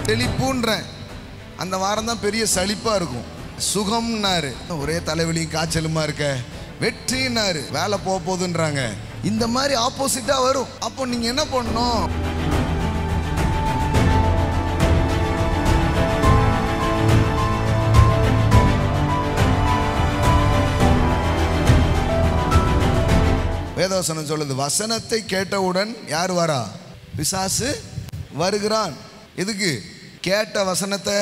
செழிப்புன்ற அந்த வாரம் தான் பெரிய சலிப்பா இருக்கும். சுகம்னாரு, ஒரே தலைவலி காய்ச்சலுமா இருக்க. வெற்றினாரு, வேலை போக போகுதுன்றாங்க. இந்த மாதிரி ஆப்போசிட்டா வரும். அப்போ நீங்க என்ன பண்ணணும்? வேதவசனம் சொல்லுது, வசனத்தை கேட்டவுடன் யார் வரா? பிசாசு வருகிறான். எதுக்கு? கேட்ட வசனத்தை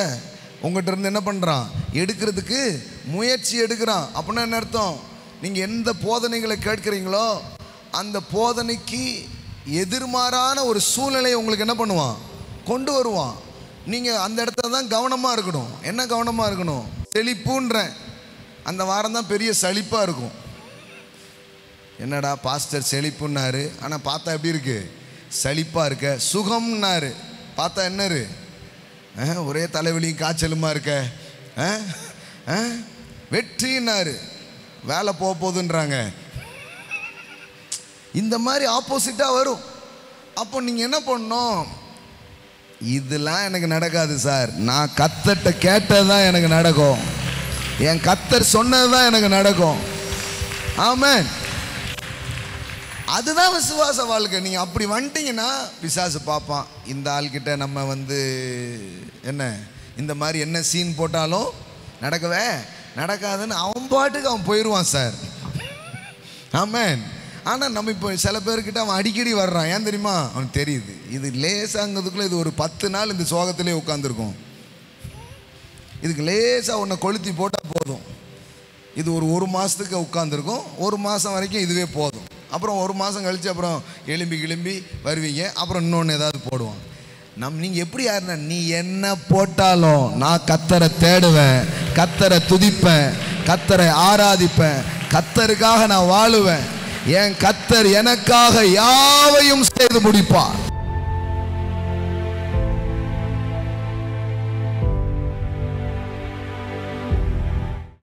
உங்கள்கிட்ட இருந்து என்ன பண்ணுறான்? எடுக்கிறதுக்கு முயற்சி எடுக்கிறான். அப்படின்னா என்ன அர்த்தம்? நீங்கள் எந்த போதனைகளை கேட்குறீங்களோ அந்த போதனைக்கு எதிர்மாறான ஒரு சூழ்நிலையை உங்களுக்கு என்ன பண்ணுவான்? கொண்டு வருவான். நீங்கள் அந்த இடத்துல தான் கவனமாக இருக்கணும். என்ன கவனமாக இருக்கணும்? செழிப்புன்ற அந்த வாரம் தான் பெரிய சலிப்பாக இருக்கும். என்னடா பாஸ்டர் செழிப்புன்னாரு, ஆனால் பார்த்தா எப்படி இருக்கு? சலிப்பாக இருக்க. சுகம்னாரு, பார்த்தா என்னரு? ஒரே தலைவலி காய்ச்சலுமா இருக்க. வெற்றினாரு, வேலை போக போகுதுன்றாங்க. இந்த மாதிரி ஆப்போசிட்டாக வரும். அப்போ நீங்கள் என்ன பண்ணணும்? இதெல்லாம் எனக்கு நடக்காது சார், நான் கர்த்தர்ட்ட கேட்டது தான் எனக்கு நடக்கும், என் கர்த்தர் சொன்னது தான் எனக்கு நடக்கும். ஆமென். அதுதான் விசுவாச வாழ்க்கை. நீங்கள் அப்படி வந்துட்டீங்கன்னா பிசாசு பார்ப்பான், இந்த ஆள்கிட்ட நம்ம என்ன இந்த மாதிரி என்ன சீன் போட்டாலும் நடக்கவே நடக்காதுன்னு அவன் பாட்டுக்கு அவன் போயிடுவான் சார். ஆமென். ஆனால் நம்ம இப்போ சில பேர்கிட்ட அவன் அடிக்கடி வர்றான். ஏன் தெரியுமா? அவனுக்கு தெரியுது இது லேசாங்கிறதுக்குள்ளே இது ஒரு 10 நாள் இந்த சோகத்திலே உட்காந்துருக்கும். இதுக்கு லேசாக உன்னை கொளுத்தி போட்டால் போதும். இது ஒரு மாதத்துக்கு உட்காந்துருக்கும். 1 மாதம் வரைக்கும் இதுவே போதும். அப்புறம் 1 மாதம் கழித்து அப்புறம் எலும்பி வருவீங்க. அப்புறம் இன்னொன்று ஏதாவது போடுவான். நீங்கள் எப்படி யாருன்னா, நீ என்ன போட்டாலும் நான் கர்த்தரை தேடுவேன், கர்த்தரை துதிப்பேன், கர்த்தரை ஆராதிப்பேன், கர்த்தருக்காக நான் வாழுவேன், என் கர்த்தர் எனக்காக யாவையும் செய்து முடிப்பார்.